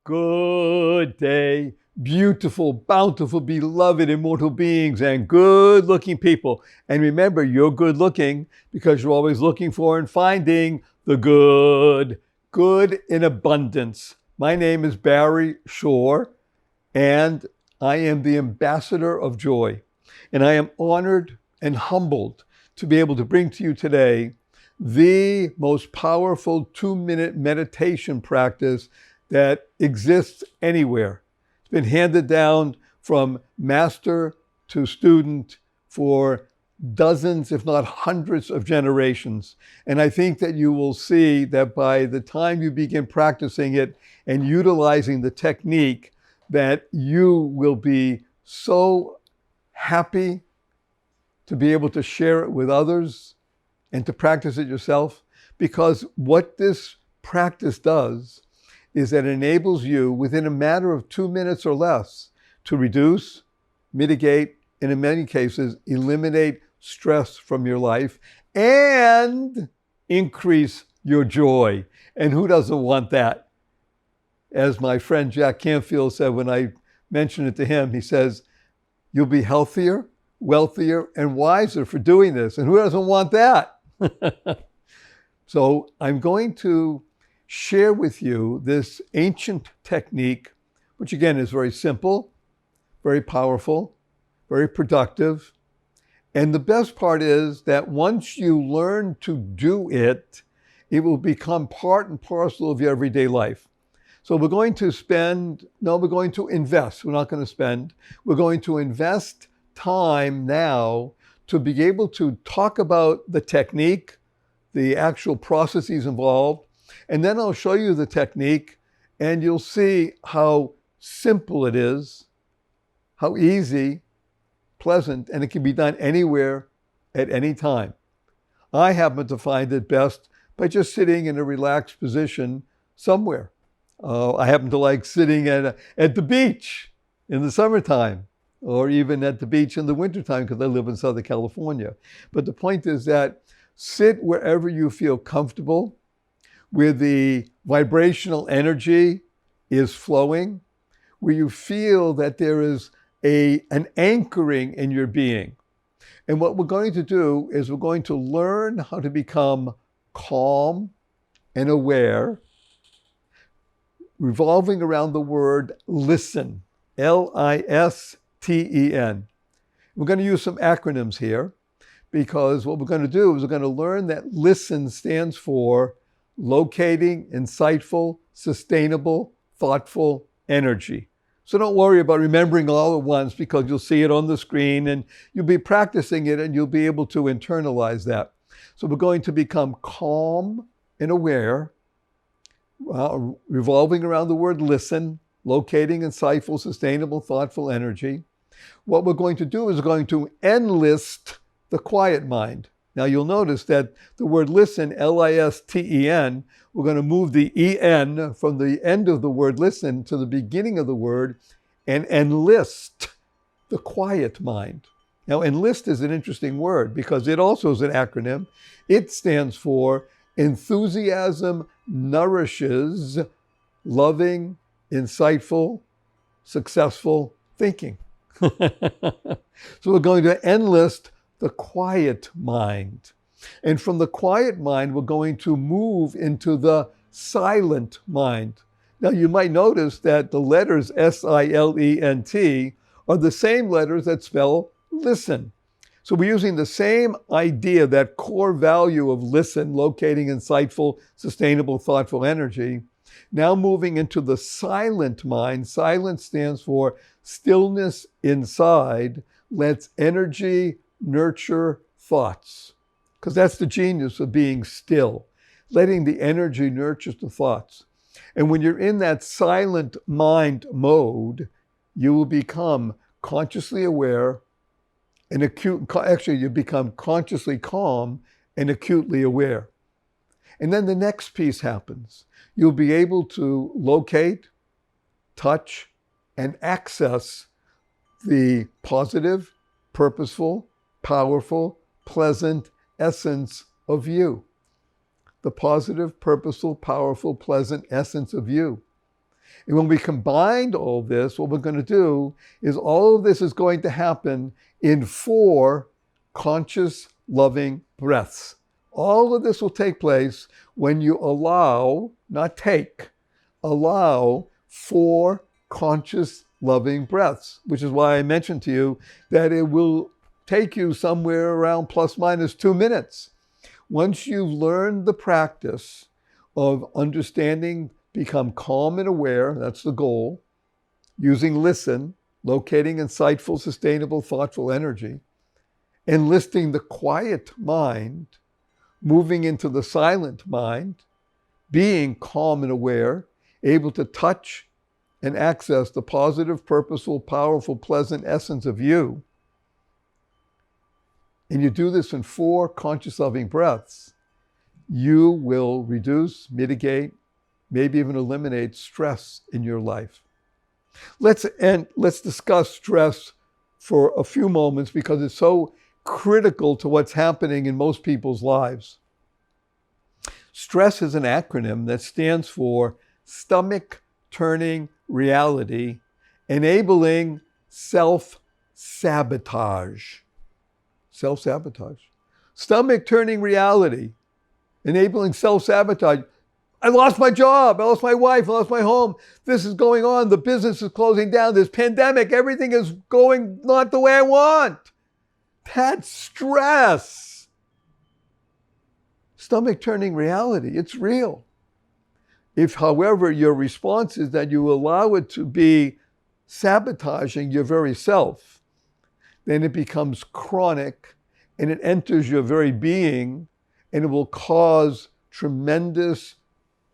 Good day, beautiful, bountiful, beloved, immortal beings, and good-looking people. And remember, you're good-looking because you're always looking for and finding the good, good in abundance. My name is Barry Shore, and I am the ambassador of joy. And I am honored and humbled to be able to bring to you today the most powerful 2-minute meditation practice that exists anywhere. It's been handed down from master to student for dozens, if not hundreds of generations. And I think that you will see that by the time you begin practicing it and utilizing the technique, that you will be so happy to be able to share it with others and to practice it yourself. Because what this practice does is that it enables you within a matter of 2 minutes or less to reduce, mitigate, and in many cases, eliminate stress from your life and increase your joy. And who doesn't want that? As my friend Jack Canfield said when I mentioned it to him, he says, you'll be healthier, wealthier, and wiser for doing this. And who doesn't want that? So I'm going to share with you this ancient technique, which again is very simple, very powerful, very productive. And the best part is that once you learn to do it, it will become part and parcel of your everyday life. So we're going to invest. We're not going to spend. We're going to invest time now to be able to talk about the technique, the actual processes involved, and then I'll show you the technique and you'll see how simple it is, how easy, pleasant, and it can be done anywhere at any time. I happen to find it best by just sitting in a relaxed position somewhere. I happen to like sitting at the beach in the summertime, or even at the beach in the wintertime because I live in Southern California. But the point is that sit wherever you feel comfortable, where the vibrational energy is flowing, where you feel that there is an anchoring in your being. And what we're going to do is we're going to learn how to become calm and aware, revolving around the word listen, L-I-S-T-E-N. We're going to use some acronyms here because what we're going to do is we're going to learn that listen stands for locating insightful, sustainable, thoughtful energy. So don't worry about remembering all at once because you'll see it on the screen and you'll be practicing it and you'll be able to internalize that. So we're going to become calm and aware, revolving around the word listen, locating insightful, sustainable, thoughtful energy. What we're going to do is we're going to enlist the quiet mind. Now you'll notice that the word listen, L-I-S-T-E-N, we're going to move the E-N from the end of the word listen to the beginning of the word and enlist the quiet mind. Now enlist is an interesting word because it also is an acronym. It stands for enthusiasm nourishes loving, insightful, successful thinking. So we're going to enlist the quiet mind. And from the quiet mind, we're going to move into the silent mind. Now, you might notice that the letters S-I-L-E-N-T are the same letters that spell listen. So we're using the same idea, that core value of listen, locating insightful, sustainable, thoughtful energy. Now moving into the silent mind. Silent stands for stillness inside, lets energy nurture thoughts, because that's the genius of being still, letting the energy nurture the thoughts. And when you're in that silent mind mode, you will become consciously aware and you become consciously calm and acutely aware. And then the next piece happens. You'll be able to locate, touch, and access the positive, purposeful, powerful, pleasant essence of you. The positive, purposeful, powerful, pleasant essence of you. And when we combined all this, what we're going to do is all of this is going to happen in 4 conscious, loving breaths. All of this will take place when you allow, not take, allow 4 conscious, loving breaths, which is why I mentioned to you that it will take you somewhere around plus minus 2 minutes. Once you've learned the practice of understanding, become calm and aware, that's the goal, using listen, locating insightful, sustainable, thoughtful energy, enlisting the quiet mind, moving into the silent mind, being calm and aware, able to touch and access the positive, purposeful, powerful, pleasant essence of you. And you do this in 4 conscious loving breaths, you will reduce, mitigate, maybe even eliminate stress in your life. Let's discuss stress for a few moments because it's so critical to what's happening in most people's lives. Stress is an acronym that stands for stomach turning reality, enabling self-sabotage. Self-sabotage. Stomach turning reality, enabling self-sabotage. I lost my job, I lost my wife, I lost my home. This is going on, the business is closing down, this pandemic, everything is going not the way I want. That's stress. Stomach turning reality, it's real. If, however, your response is that you allow it to be sabotaging your very self, then it becomes chronic and it enters your very being and it will cause tremendous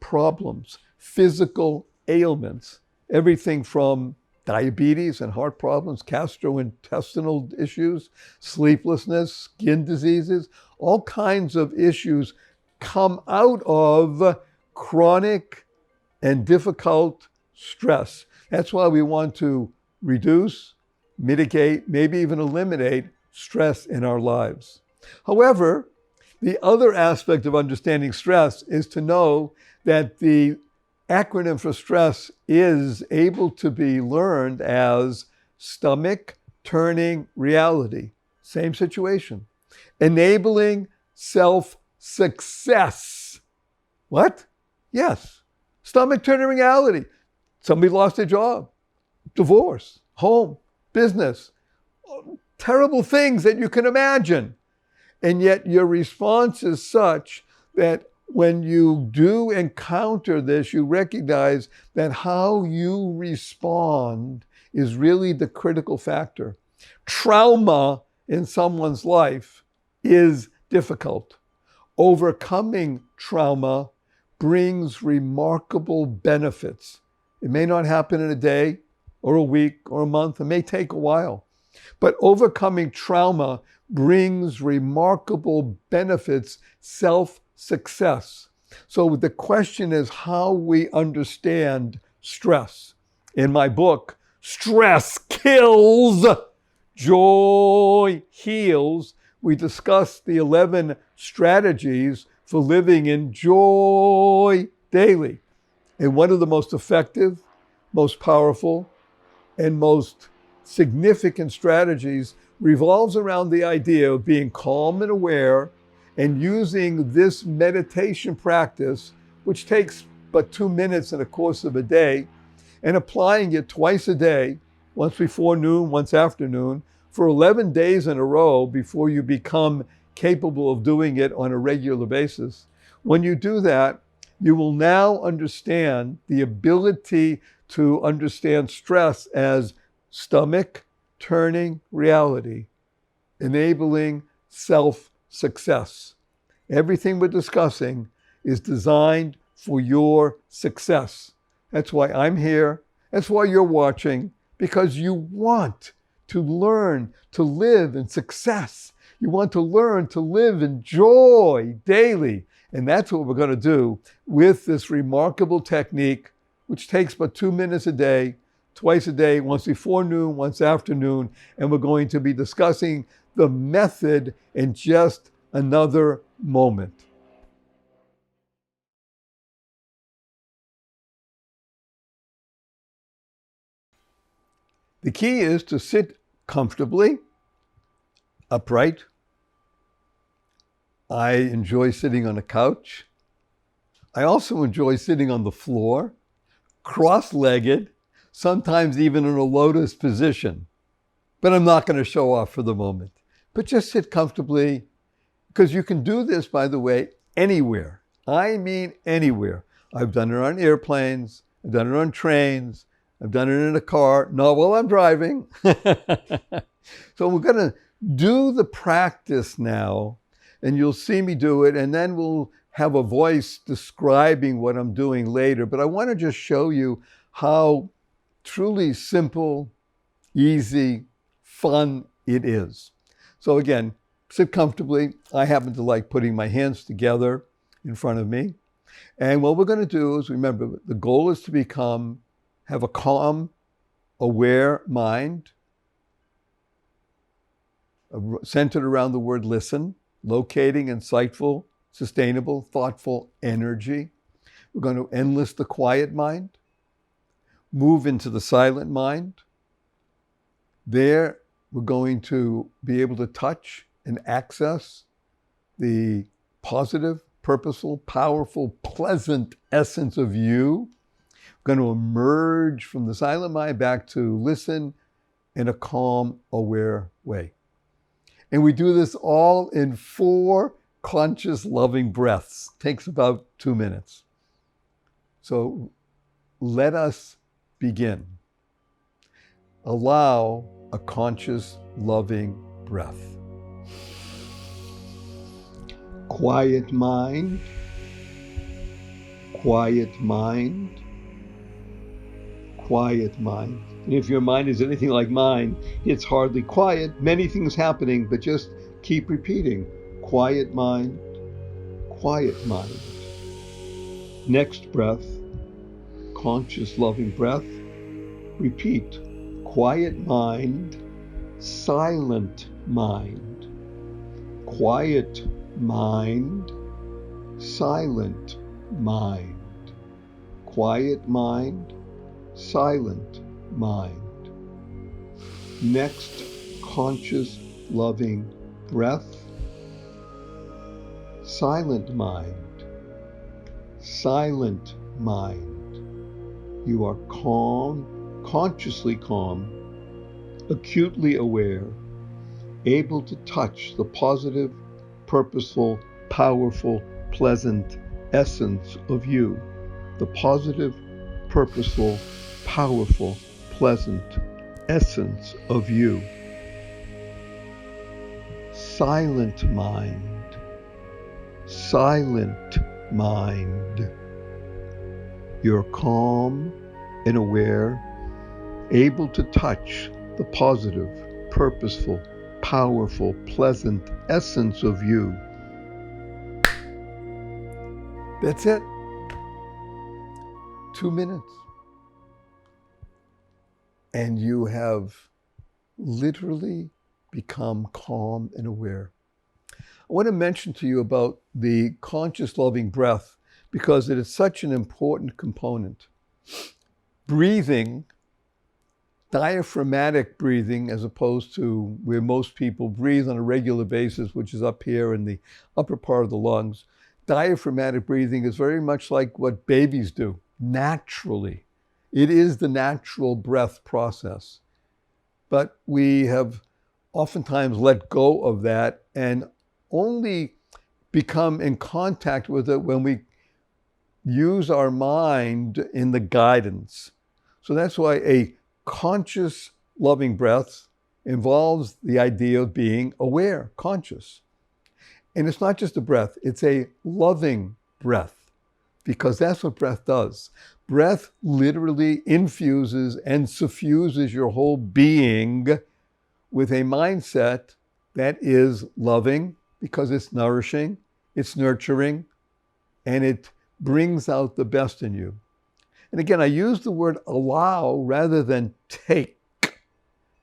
problems, physical ailments, everything from diabetes and heart problems, gastrointestinal issues, sleeplessness, skin diseases, all kinds of issues come out of chronic and difficult stress. That's why we want to reduce, mitigate, maybe even eliminate stress in our lives. However, the other aspect of understanding stress is to know that the acronym for stress is able to be learned as stomach turning reality. Same situation. Enabling self-success. What? Yes. Stomach turning reality. Somebody lost their job, divorce, home, business, terrible things that you can imagine. And yet your response is such that when you do encounter this, you recognize that how you respond is really the critical factor. Trauma in someone's life is difficult. Overcoming trauma brings remarkable benefits. It may not happen in a day or a week or a month. It may take a while. But overcoming trauma brings remarkable benefits, self-success. So the question is how we understand stress. In my book, Stress Kills, Joy Heals, we discuss the 11 strategies for living in joy daily. And one of the most effective, most powerful, and most significant strategies revolves around the idea of being calm and aware and using this meditation practice, which takes but 2 minutes in the course of a day, and applying it twice a day, once before noon, once after noon, for 11 days in a row before you become capable of doing it on a regular basis. When you do that, you will now understand the ability to understand stress as stomach turning reality, enabling self-success. Everything we're discussing is designed for your success. That's why I'm here. That's why you're watching, because you want to learn to live in success. You want to learn to live in joy daily. And that's what we're going to do with this remarkable technique, which takes but 2 minutes a day, twice a day, once before noon, once after noon. And we're going to be discussing the method in just another moment. The key is to sit comfortably, upright. I enjoy sitting on a couch. I also enjoy sitting on the floor, cross-legged, sometimes even in a lotus position. But I'm not going to show off for the moment. But just sit comfortably, because you can do this, by the way, anywhere. I mean anywhere. I've done it on airplanes. I've done it on trains. I've done it in a car, not while I'm driving. So we're going to do the practice now, and you'll see me do it, and then we'll have a voice describing what I'm doing later. But I want to just show you how truly simple, easy, fun it is. So again, sit comfortably. I happen to like putting my hands together in front of me. And what we're going to do is, remember, the goal is to have a calm, aware mind, centered around the word listen, locating insightful, sustainable, thoughtful energy. We're going to enlist the quiet mind, move into the silent mind. There, we're going to be able to touch and access the positive, purposeful, powerful, pleasant essence of you. We're going to emerge from the silent mind back to listen in a calm, aware way. And we do this all in 4 conscious, loving breaths. Takes about 2 minutes. So let us begin. Allow a conscious, loving breath. Quiet mind, quiet mind, quiet mind. And if your mind is anything like mine, it's hardly quiet, many things happening, but just keep repeating. Quiet mind, quiet mind. Next breath, conscious, loving breath. Repeat. Quiet mind, silent mind. Quiet mind, silent mind. Quiet mind, silent mind. Next, conscious, loving breath. Silent mind, silent mind. You are calm, consciously calm, acutely aware, able to touch the positive, purposeful, powerful, pleasant essence of you. The positive, purposeful, powerful, pleasant essence of you. Silent mind, silent mind. You're calm and aware, able to touch the positive, purposeful, powerful, pleasant essence of you. That's it. 2 minutes. And you have literally become calm and aware. I want to mention to you about the conscious loving breath because it is such an important component. Breathing, diaphragmatic breathing, as opposed to where most people breathe on a regular basis, which is up here in the upper part of the lungs. Diaphragmatic breathing is very much like what babies do, naturally. It is the natural breath process. But we have oftentimes let go of that and only become in contact with it when we use our mind in the guidance. So that's why a conscious, loving breath involves the idea of being aware, conscious. And it's not just a breath, it's a loving breath, because that's what breath does. Breath literally infuses and suffuses your whole being with a mindset that is loving, because it's nourishing, it's nurturing, and it brings out the best in you. And again, I use the word allow rather than take.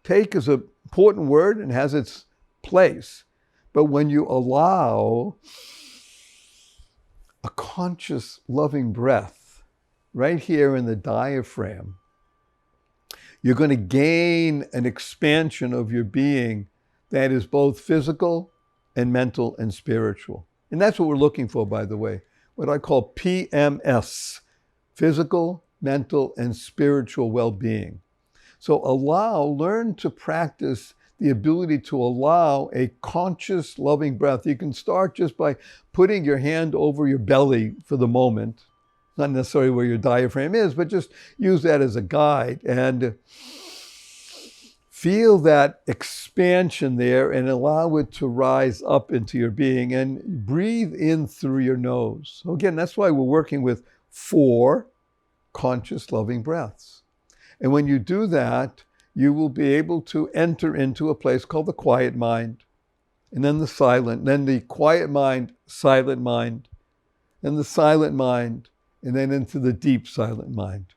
Take is an important word and has its place. But when you allow a conscious, loving breath right here in the diaphragm, You're going to gain an expansion of your being that is both physical and mental and spiritual. And that's what we're looking for, by the way, what I call PMS, physical, mental, and spiritual well-being. So learn to practice the ability to allow a conscious, loving breath. You can start just by putting your hand over your belly for the moment, not necessarily where your diaphragm is, but just use that as a guide and feel that expansion there and allow it to rise up into your being and breathe in through your nose. So again, that's why we're working with 4 conscious, loving breaths. And when you do that, you will be able to enter into a place called the quiet mind, and then the quiet mind, silent mind, then the silent mind, and then into the deep silent mind.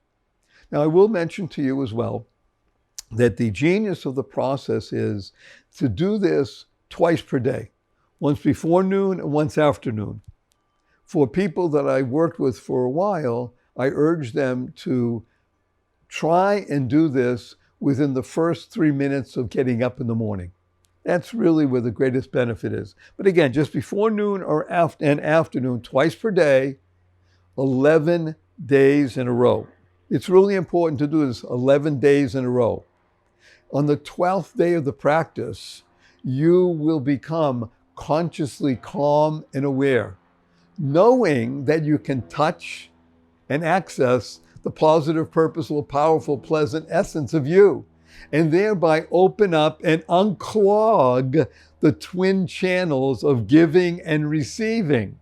Now, I will mention to you as well that the genius of the process is to do this twice per day, once before noon and once after noon. For people that I worked with for a while, I urge them to try and do this within the first 3 minutes of getting up in the morning. That's really where the greatest benefit is. But again, just before noon or afternoon, twice per day, 11 days in a row. It's really important to do this 11 days in a row. On the 12th day of the practice, you will become consciously calm and aware, knowing that you can touch and access the positive, purposeful, powerful, pleasant essence of you, and thereby open up and unclog the twin channels of giving and receiving.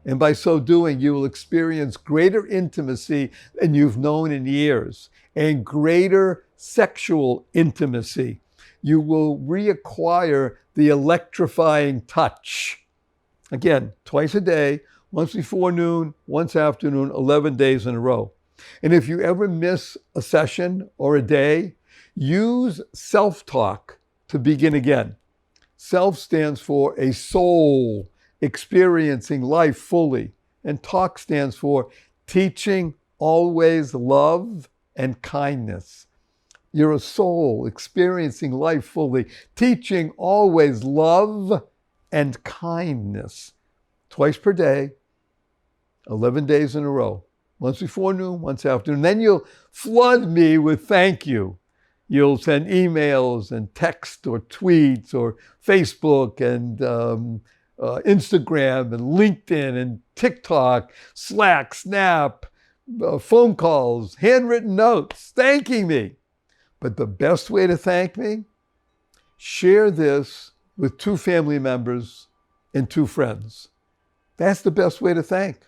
And by so doing, you will experience greater intimacy than you've known in years, and greater sexual intimacy. You will reacquire the electrifying touch. Again, twice a day, once before noon, once afternoon, 11 days in a row. And if you ever miss a session or a day, use self-talk to begin again. Self stands for a soul experiencing life fully, and talk stands for teaching always love and kindness. You're a soul experiencing life fully, teaching always love and kindness. Twice per day, 11 days in a row. Once before noon, once after. And then you'll flood me with thank you. You'll send emails and text or tweets or Facebook and Instagram and LinkedIn and TikTok, Slack, Snap, phone calls, handwritten notes, thanking me. But the best way to thank me, share this with 2 family members and 2 friends. That's the best way to thank.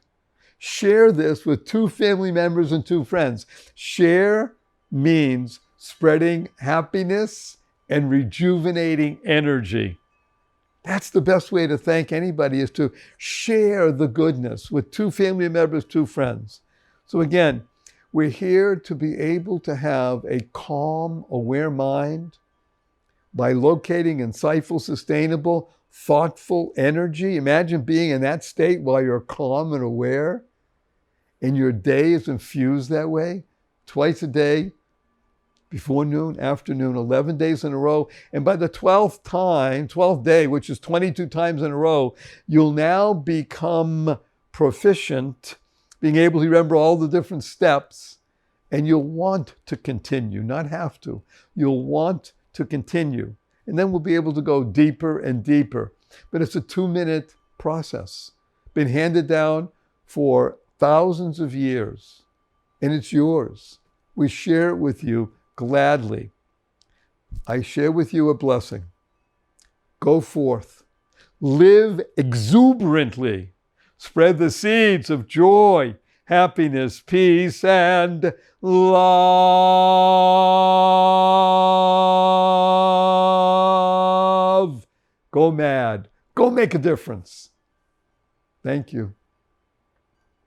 Share this with 2 family members and 2 friends. Share means spreading happiness and rejuvenating energy. That's the best way to thank anybody, is to share the goodness with 2 family members, 2 friends. So again, we're here to be able to have a calm, aware mind by locating insightful, sustainable, thoughtful energy. Imagine being in that state while you're calm and aware, and your day is infused that way, twice a day, before noon, afternoon, 11 days in a row. And by the 12th day, which is 22 times in a row, you'll now become proficient, being able to remember all the different steps, and you'll want to continue, not have to. You'll want to continue. And then we'll be able to go deeper and deeper. But it's a 2-minute process, been handed down for thousands of years, and it's yours. We share it with you gladly. I share with you a blessing. Go forth, live exuberantly, spread the seeds of joy, happiness, peace, and love. Go mad. Go make a difference. Thank you.